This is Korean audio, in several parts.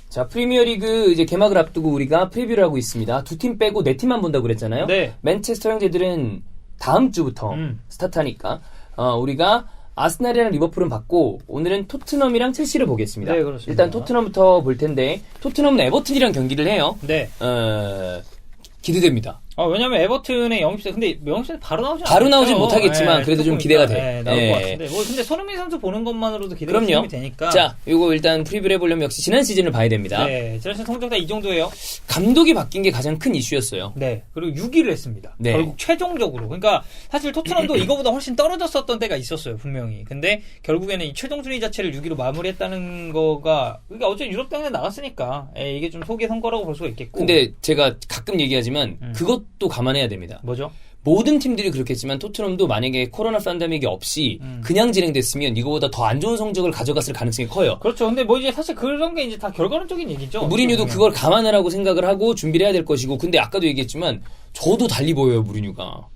자, 프리미어리그 이제 개막을 앞두고 우리가 프리뷰를 하고 있습니다. 두 팀 빼고 네 팀만 본다고 그랬잖아요. 네. 맨체스터 형제들은 다음 주부터 스타트하니까 우리가 아스날이랑 리버풀은 봤고 오늘은 토트넘이랑 첼시를 보겠습니다. 네, 그렇습니다. 일단 토트넘부터 볼 텐데 토트넘은 에버튼이랑 경기를 해요. 네. 기대됩니다. 왜냐면 에버튼의 영입세 근데 영입세 바로 나오지 않아요? 바로 나오진 못하겠지만 그래도 좀 기대가 돼. 네, 나올 것 같은데. 근데 손흥민 선수 보는 것만으로도 기대가 그럼요. 되니까. 자, 이거 일단 프리뷰를 해보려면 역시 지난 시즌을 봐야 됩니다. 네, 지난 시즌 성적 다 이 정도예요. 감독이 바뀐 게 가장 큰 이슈였어요. 네, 그리고 6위를 했습니다. 네. 결국 최종적으로. 그러니까 사실 토트넘도 이거보다 훨씬 떨어졌었던 때가 있었어요, 분명히. 근데 결국에는 이 최종 순위 자체를 6위로 마무리했다는 거가, 그러니까 어제 유럽 대회 나갔으니까 이게 좀 속의 성과라고 볼 수가 있겠고. 근데 제가 가끔 얘기하지만 그것도 감안해야 됩니다. 뭐죠? 모든 팀들이 그렇겠지만 토트넘도 만약에 코로나 팬데믹이 없이 그냥 진행됐으면 이거보다 더 안 좋은 성적을 가져갔을 가능성이 커요. 그렇죠. 근데 뭐 이제 사실 그런 게 이제 다 결과론적인 얘기죠. 무리뉴도 그걸 감안하라고 생각을 하고 준비를 해야 될 것이고, 근데 아까도 얘기했지만 저도 달리 보여요, 무리뉴가.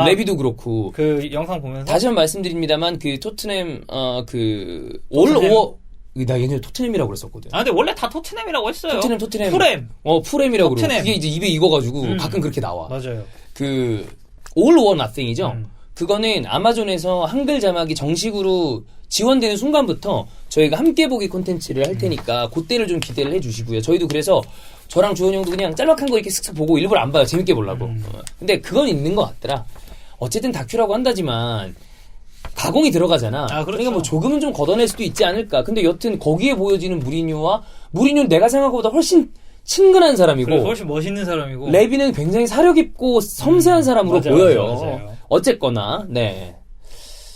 레비도 그렇고. 그 영상 보면서 다시 한번 말씀드립니다만 그 토트넘 올 오어 나 예전에 토트넘이라고 그랬었거든. 근데 원래 다 토트넘이라고 했어요. 토트넘. 풀엠. 풀엠이라고 그러고. 토트넘. 그게 이제 입에 익어가지고 가끔 그렇게 나와. 맞아요. 그 all or nothing이죠. 그거는 아마존에서 한글 자막이 정식으로 지원되는 순간부터 저희가 함께 보기 콘텐츠를 할 테니까 그때를 좀 기대를 해주시고요. 저희도 그래서 저랑 주원이 형도 그냥 짤막한 거 이렇게 쓱쓱 보고 일부러 안 봐요. 재밌게 보려고. 근데 그건 있는 것 같더라. 어쨌든 다큐라고 한다지만 가공이 들어가잖아. 그렇죠. 그러니까 뭐 조금은 좀 걷어낼 수도 있지 않을까. 근데 여튼 거기에 보여지는 무리뉴는 내가 생각한 것보다 훨씬 친근한 사람이고, 훨씬 멋있는 사람이고, 레비는 굉장히 사력 있고 섬세한 사람으로 보여요. 맞아요. 어쨌거나, 네.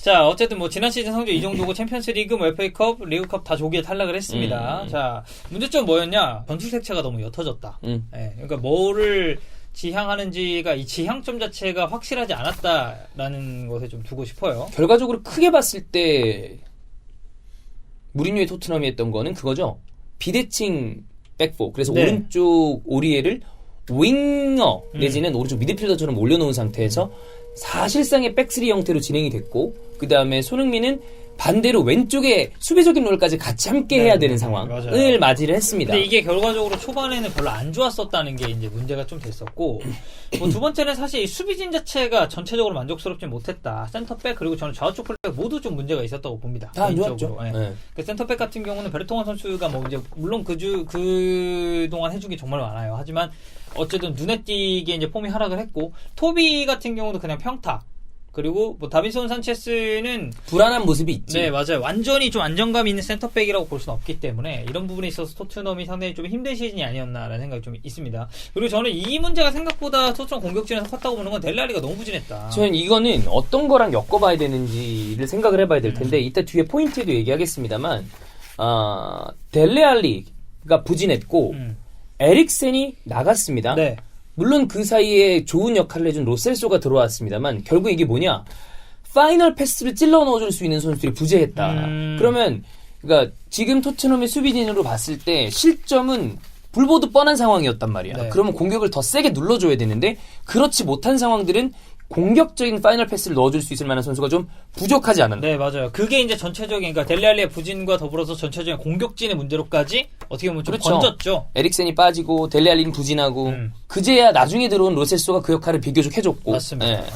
자, 어쨌든 뭐 지난 시즌 성적 이 정도고 챔피언스리그, FA컵, 리그컵 다 조기에 탈락을 했습니다. 자, 문제점 뭐였냐? 전술 색채가 너무 옅어졌다. 네, 그러니까 뭐를 지향하는지가 이 지향점 자체가 확실하지 않았다라는 것에 좀 두고 싶어요. 결과적으로 크게 봤을 때 무리뉴의 토트넘이 했던 거는 그거죠. 비대칭 백포. 그래서 네. 오른쪽 오리에를 윙어 내지는 오른쪽 미드필더처럼 올려놓은 상태에서 사실상의 백스리 형태로 진행이 됐고, 그 다음에 손흥민은 반대로 왼쪽에 수비적인 롤까지 같이 함께 해야 되는 상황을 맞아요. 맞이를 했습니다. 근데 이게 결과적으로 초반에는 별로 안 좋았었다는 게 이제 문제가 좀 됐었고, 뭐 두 번째는 사실 이 수비진 자체가 전체적으로 만족스럽지 못했다. 센터백 그리고 저는 좌우쪽 플레이 모두 좀 문제가 있었다고 봅니다. 다 안 좋았죠. 네. 네. 그 센터백 같은 경우는 베르통한 선수가 뭐 이제 물론 그 동안 해준 게 정말 많아요. 하지만 어쨌든 눈에 띄게 이제 폼이 하락을 했고, 토비 같은 경우도 그냥 평타. 그리고 뭐 다빈손 산체스는 불안한 모습이 있지. 네, 맞아요. 완전히 좀 안정감 있는 센터백이라고 볼 수는 없기 때문에 이런 부분에 있어서 토트넘이 상당히 좀 힘든 시즌이 아니었나라는 생각이 좀 있습니다. 그리고 저는 이 문제가 생각보다 토트넘 공격진에서 컸다고 보는 건 델라리가 너무 부진했다. 저는 이거는 어떤 거랑 엮어봐야 되는지를 생각을 해봐야 될 텐데 이따 뒤에 포인트에도 얘기하겠습니다만 델레알리가 부진했고 에릭센이 나갔습니다. 네. 물론 그 사이에 좋은 역할을 해준 로셀소가 들어왔습니다만 결국 이게 뭐냐, 파이널 패스를 찔러 넣어줄 수 있는 선수들이 부재했다. 그러면 그러니까 지금 토트넘의 수비진으로 봤을 때 실점은 불보듯 뻔한 상황이었단 말이야. 네. 그러면 공격을 더 세게 눌러줘야 되는데 그렇지 못한 상황들은 공격적인 파이널 패스를 넣어줄 수 있을 만한 선수가 좀 부족하지 않았나. 네, 맞아요. 그게 이제 전체적인, 그러니까 델레알리의 부진과 더불어서 전체적인 공격진의 문제로까지 어떻게 보면 좀 그렇죠. 번졌죠. 에릭센이 빠지고 델레알리는 부진하고 그제야 나중에 들어온 로셀소가 그 역할을 비교적 해줬고. 맞습니다. 네.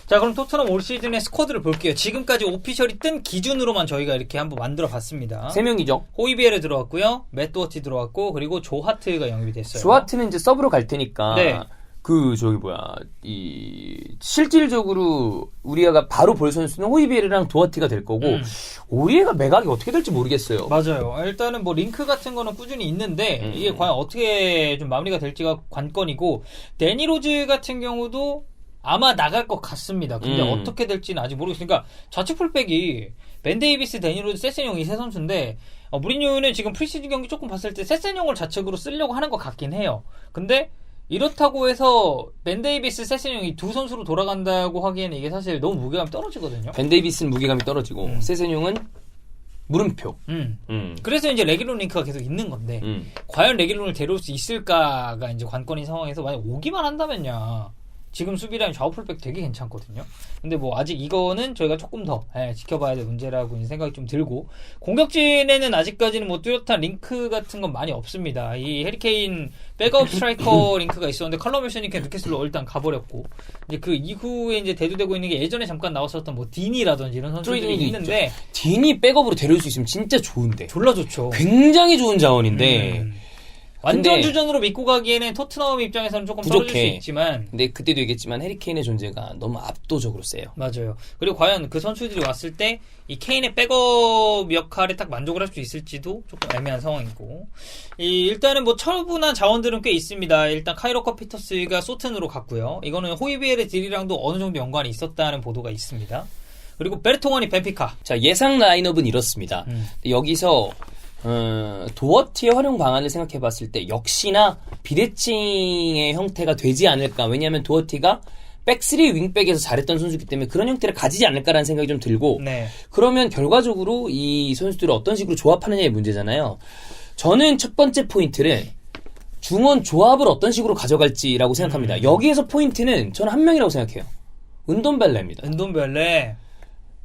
자, 그럼 토트넘 올 시즌의 스쿼드를 볼게요. 지금까지 오피셜이 뜬 기준으로만 저희가 이렇게 한번 만들어 봤습니다. 3명이죠. 호이비에르 들어왔고요. 맷도어티 들어왔고, 그리고 조하트가 영입이 됐어요. 조하트는 이제 서브로 갈 테니까. 네. 실질적으로 우리가 바로 볼 선수는 호이비에르랑 도어티가 될 거고, 오리에가 매각이 어떻게 될지 모르겠어요. 맞아요. 일단은 뭐 링크 같은 거는 꾸준히 있는데 이게 과연 어떻게 좀 마무리가 될지가 관건이고, 데니 로즈 같은 경우도 아마 나갈 것 같습니다. 근데 어떻게 될지는 아직 모르겠어요. 그러니까 좌측 풀백이 벤 데이비스, 데니 로즈, 세센용이 세 선수인데, 무리뉴는 지금 프리시즌 경기 조금 봤을 때 세센용을 좌측으로 쓰려고 하는 것 같긴 해요. 근데 이렇다고 해서 벤 데이비스, 세센용이 두 선수로 돌아간다고 하기에는 이게 사실 너무 무게감이 떨어지거든요. 벤 데이비스는 무게감이 떨어지고 세센용은 물음표. 그래서 이제 레길론 링크가 계속 있는 건데 과연 레길론을 데려올 수 있을까가 이제 관건인 상황에서 만약 오기만 한다면요, 지금 수비라인 좌우 풀백 되게 괜찮거든요. 근데 뭐 아직 이거는 저희가 조금 더 지켜봐야 될 문제라고 생각이 좀 들고, 공격진에는 아직까지는 뭐 뚜렷한 링크 같은 건 많이 없습니다. 이 해리케인 백업 스트라이커 링크가 있었는데 컬럼 윌슨이 뉴캐슬로 일단 가버렸고, 이제 그 이후에 이제 대두되고 있는 게 예전에 잠깐 나왔었던 뭐 디니라든지 이런 선수들이 있는데, 디니 백업으로 데려올 수 있으면 진짜 좋은데. 졸라 좋죠. 굉장히 좋은 자원인데. 완전 근데 주전으로 믿고 가기에는 토트넘 입장에서는 조금 부족해. 떨어질 수 있지만, 근데 그때도 얘기했지만 해리케인의 존재가 너무 압도적으로 세요. 맞아요. 그리고 과연 그 선수들이 왔을 때 이 케인의 백업 역할에 딱 만족을 할 수 있을지도 조금 애매한 상황이고, 일단은 뭐 처분한 자원들은 꽤 있습니다. 일단 카이로커 피터스가 소튼으로 갔고요. 이거는 호이비엘의 딜이랑도 어느 정도 연관이 있었다는 보도가 있습니다. 그리고 베르통원이 벤피카. 자, 예상 라인업은 이렇습니다. 여기서 도어티의 활용 방안을 생각해봤을 때 역시나 비대칭의 형태가 되지 않을까. 왜냐하면 도어티가 백3 윙백에서 잘했던 선수이기 때문에 그런 형태를 가지지 않을까라는 생각이 좀 들고, 네. 그러면 결과적으로 이 선수들을 어떤 식으로 조합하느냐의 문제잖아요. 저는 첫 번째 포인트를 중원 조합을 어떤 식으로 가져갈지라고 생각합니다. 여기에서 포인트는 저는 한 명이라고 생각해요. 은돈벨레입니다. 은돈벨레.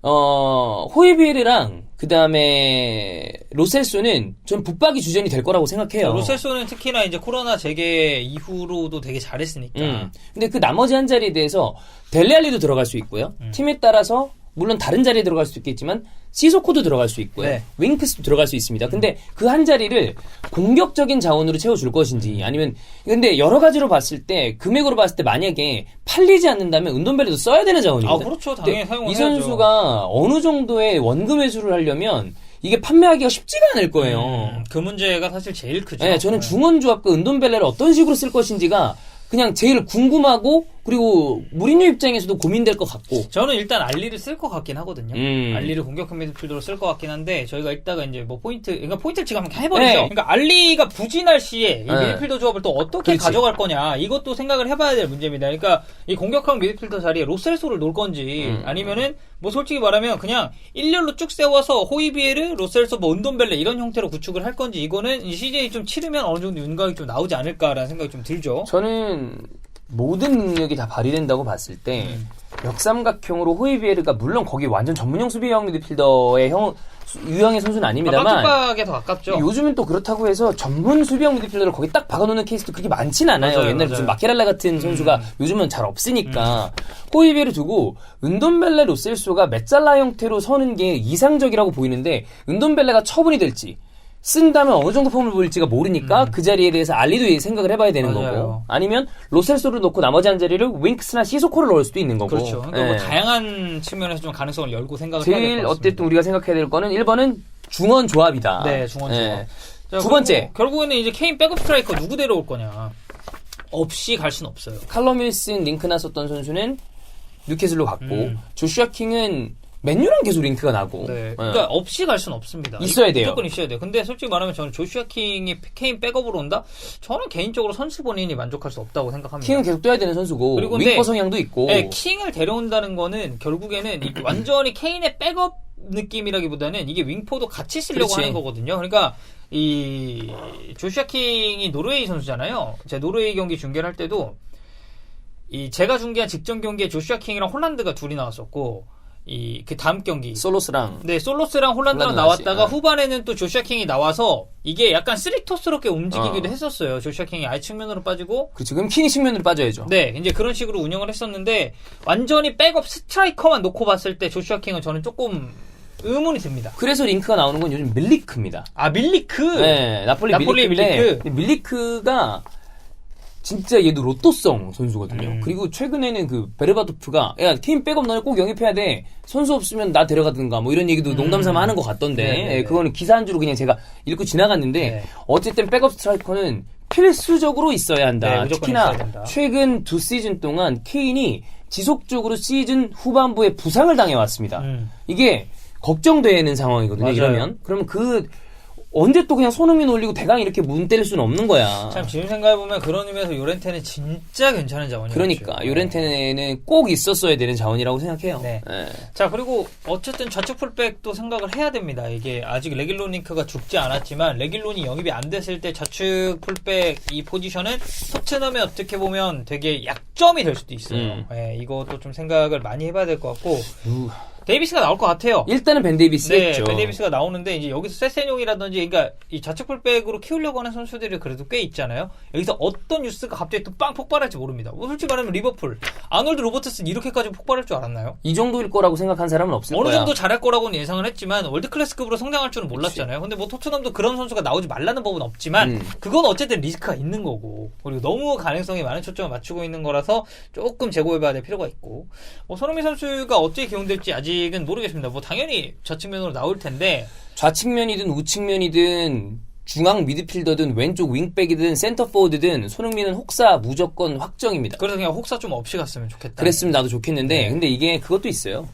호이비에르랑 그 다음에 로셀소는 전 붙박이 주전이 될 거라고 생각해요. 로셀소는 특히나 이제 코로나 재개 이후로도 되게 잘했으니까. 근데 그 나머지 한 자리에 대해서 델레알리도 들어갈 수 있고요. 팀에 따라서 물론 다른 자리에 들어갈 수도 있겠지만 시소코도 들어갈 수 있고요. 네. 윙크스도 들어갈 수 있습니다. 근데 그 한 자리를 공격적인 자원으로 채워줄 것인지, 아니면 근데 여러 가지로 봤을 때, 금액으로 봤을 때 만약에 팔리지 않는다면 은돈벨레도 써야 되는 자원이거든요. 아, 그렇죠. 당연히 사용을 이 해야죠. 선수가 어느 정도의 원금 회수를 하려면 이게 판매하기가 쉽지가 않을 거예요. 그 문제가 사실 제일 크죠. 네, 저는 중원 조합과 은돈벨레를 어떤 식으로 쓸 것인지가 그냥 제일 궁금하고, 그리고 무리뉴 입장에서도 고민될 것 같고. 저는 일단 알리를 쓸 것 같긴 하거든요. 음. 알리를 공격형 미드필더로 쓸 것 같긴 한데, 저희가 이따가 이제 뭐 그러니까 포인트를 지금 한번 해버리죠. 네. 그러니까 알리가 부진할 시에 이 네. 미드필더 조합을 또 어떻게 그렇지. 가져갈 거냐, 이것도 생각을 해봐야 될 문제입니다. 그러니까 이 공격형 미드필더 자리에 로셀소를 놓을 건지, 아니면은 뭐 솔직히 말하면 그냥 일렬로 쭉 세워서 호이비에르, 로셀소, 뭐 은돈벨레 이런 형태로 구축을 할 건지, 이거는 이 시즌이 좀 치르면 어느 정도 윤곽이 좀 나오지 않을까라는 생각이 좀 들죠. 저는 모든 능력이 다 발휘된다고 봤을 때 역삼각형으로 호이비에르가, 물론 거기 완전 전문형 수비형 미드필더의 유형의 선수는 아닙니다만, 빡빡하게 더 가깝죠. 요즘은 또 그렇다고 해서 전문 수비형 미드필더를 거기 딱 박아놓는 케이스도 그렇게 많진 않아요. 맞아요, 옛날에 맞아요. 무슨 마케랄라 같은 선수가 요즘은 잘 없으니까 호이비에르 두고 은돈벨레, 로셀소가 메잘라 형태로 서는 게 이상적이라고 보이는데, 은돈벨레가 처분이 될지 쓴다면 어느 정도 폼을 보일지가 모르니까 그 자리에 대해서 알리도 생각을 해봐야 되는 맞아요. 거고, 아니면 로셀소를 놓고 나머지 한 자리를 윙크스나 시소코를 넣을 수도 있는 거고. 그렇죠. 그러니까 뭐 다양한 측면에서 좀 가능성을 열고 생각을 해야 될 제일 것 같습니다. 어쨌든 우리가 생각해야 될 거는 1번은 중원 조합이다. 네, 중원 조합. 자, 두 번째, 결국에는 이제 케인 백업 스트라이커 누구 데려올 거냐. 없이 갈 수는 없어요. 칼럼 윌슨 링크나 썼던 선수는 뉴캐슬로 갔고, 조슈아 킹은 맨유랑 계속 링크가 나고. 네. 그러니까 없이 갈 수는 없습니다. 있어야 돼요. 무조건 있어야 돼요. 근데 솔직히 말하면 저는 조슈아 킹이 케인 백업으로 온다? 저는 개인적으로 선수 본인이 만족할 수 없다고 생각합니다. 킹은 계속 뛰어야 되는 선수고, 그리고 근데 윙커 성향도 있고. 네, 킹을 데려온다는 거는 결국에는 완전히 케인의 백업 느낌이라기보다는 이게 윙포도 같이 쓰려고 그렇지. 하는 거거든요. 그러니까 이 조슈아 킹이 노르웨이 선수잖아요. 제가 노르웨이 경기 중계를 할 때도 제가 중계한 직전 경기에 조슈아 킹이랑 홀란드가 둘이 나왔었고, 그 다음 경기 솔로스랑. 네, 솔로스랑 홀란드랑 홀란드 나왔다가 나왔지. 후반에는 또 조슈아 킹이 나와서 이게 약간 쓰리토스럽게 움직이기도 했었어요. 조슈아 킹이 아예 측면으로 빠지고. 그렇지. 그럼 킹이 측면으로 빠져야죠. 네, 이제 그런 식으로 운영을 했었는데, 완전히 백업 스트라이커만 놓고 봤을 때 조슈아 킹은 저는 조금 의문이 듭니다. 그래서 링크가 나오는 건 요즘 밀리크입니다. 아, 밀리크? 네, 나폴리 밀리크인데, 밀리크가 진짜 얘도 로또성 선수거든요. 그리고 최근에는 그 베르바토프가, 야, 팀 백업 너네 꼭 영입해야 돼. 선수 없으면 나 데려가든가 뭐 이런 얘기도 농담삼아 하는 것 같던데. 네네네. 예, 그거는 기사 한 주로 그냥 제가 읽고 지나갔는데, 네. 어쨌든 백업 스트라이커는 필수적으로 있어야 한다. 네, 무조건 특히나 있어야 된다. 최근 2시즌 동안 케인이 지속적으로 시즌 후반부에 부상을 당해왔습니다. 이게 걱정되는 상황이거든요. 맞아요. 그러면 언제 또 그냥 손흥민 올리고 대강 이렇게 문 때릴 수는 없는 거야. 참 지금 생각해보면 그런 의미에서 요렌테는 진짜 괜찮은 자원이었죠. 그러니까 요렌테는 꼭 있었어야 되는 자원이라고 생각해요. 네. 예. 자, 그리고 어쨌든 좌측 풀백도 생각을 해야 됩니다. 이게 아직 레길론 링크가 죽지 않았지만 레길론이 영입이 안 됐을 때 좌측 풀백 이 포지션은 토트넘에 어떻게 보면 되게 약점이 될 수도 있어요. 예, 이것도 좀 생각을 많이 해봐야 될 것 같고 데이비스가 나올 것 같아요. 일단은 벤 데이비스겠죠. 네, 벤 데이비스가 나오는데 이제 여기서 세세뇽이라든지 그러니까 이 좌측 풀백으로 키우려고 하는 선수들이 그래도 꽤 있잖아요. 여기서 어떤 뉴스가 갑자기 또 빵 폭발할지 모릅니다. 솔직히 말하면 리버풀 아놀드 로버트슨 이렇게까지 폭발할 줄 알았나요? 이 정도일 거라고 생각한 사람은 없을 어느 거야. 정도 잘할 거라고는 예상을 했지만 월드 클래스급으로 성장할 줄은 몰랐잖아요. 근데 뭐 토트넘도 그런 선수가 나오지 말라는 법은 없지만 그건 어쨌든 리스크가 있는 거고 그리고 너무 가능성이 많은 초점을 맞추고 있는 거라서 조금 재고해봐야 될 필요가 있고 뭐 손흥민 선수가 어떻게 기용될지 아직은 모르겠습니다. 뭐 당연히 좌측면으로 나올 텐데 좌측면이든 우측면이든 중앙 미드필더든 왼쪽 윙백이든 센터포워드든 손흥민은 혹사 무조건 확정입니다. 그래서 그냥 혹사 좀 없이 갔으면 좋겠다. 그랬으면 나도 좋겠는데 네. 근데 이게 그것도 있어요.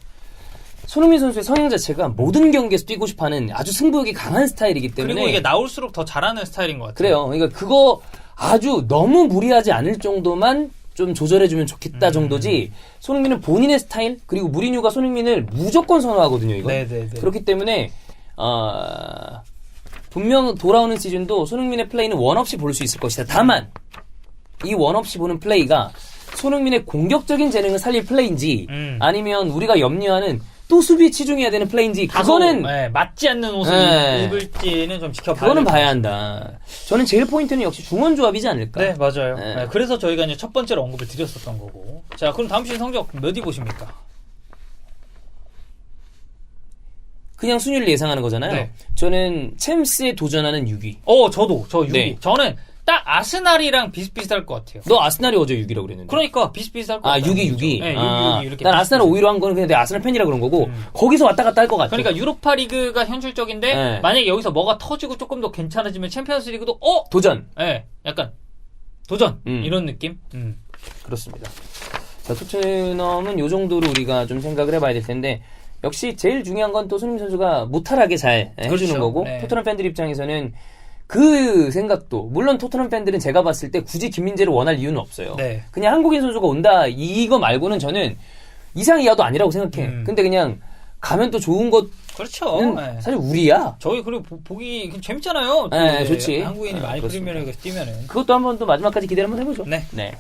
손흥민 선수의 성향 자체가 모든 경기에서 뛰고 싶어하는 아주 승부욕이 강한 스타일이기 때문에 그리고 이게 나올수록 더 잘하는 스타일인 것 같아요. 그래요. 그러니까 그거 아주 너무 무리하지 않을 정도만 좀 조절해주면 좋겠다 정도지 손흥민은 본인의 스타일 그리고 무리뉴가 손흥민을 무조건 선호하거든요. 이거. 네네네. 그렇기 때문에 분명 돌아오는 시즌도 손흥민의 플레이는 원 없이 볼 수 있을 것이다. 다만 이 원 없이 보는 플레이가 손흥민의 공격적인 재능을 살릴 플레이인지 아니면 우리가 염려하는 또 수비에 치중해야 되는 플레이인지 그거는 네, 맞지 않는 옷을 네. 입을지는 좀 지켜봐야 그거는 될 봐야 한다. 저는 제일 포인트는 역시 중원 조합이지 않을까. 네, 맞아요. 네. 네, 그래서 저희가 이제 첫 번째로 언급을 드렸었던 거고. 자, 그럼 다음 시즌 성적 몇 위 보십니까? 그냥 순위를 예상하는 거잖아요. 네. 저는 챔스에 도전하는 6위. 저도. 저 6위. 네. 저는 딱 아스날이랑 비슷비슷할 것 같아요. 너 아스날이 어제 6위라고 그랬는데. 그러니까 비슷비슷할 것 같아요. 6위, 6위. 네, 6위 이렇게. 난 아스날을 비슷비슷. 5위로 한 거는 그냥 내가 아스날 팬이라 그런 거고 거기서 왔다 갔다 할 것 같아. 그러니까 유로파 리그가 현실적인데 네. 만약에 여기서 뭐가 터지고 조금 더 괜찮아지면 챔피언스 리그도 도전. 네, 약간 도전 음. 이런 느낌. 그렇습니다. 자, 토트넘은 요 정도로 우리가 좀 생각을 해봐야 될 텐데 역시 제일 중요한 건 또 손흥민 선수가 무탈하게 잘 해주는 그렇죠. 거고 네. 토트넘 팬들 입장에서는 그 생각도 물론 토트넘 팬들은 제가 봤을 때 굳이 김민재를 원할 이유는 없어요. 네. 그냥 한국인 선수가 온다 이거 말고는 저는 이상 이하도 아니라고 생각해. 근데 그냥 가면 또 좋은 것은 그렇죠. 네. 사실 우리야. 저희 그리고 보기 재밌잖아요. 또 네, 이제 좋지. 한국인이 많이 그렇습니다. 프리미어리그에서 뛰면은. 그것도 한번 또 마지막까지 기대를 한번 해보죠. 네. 네.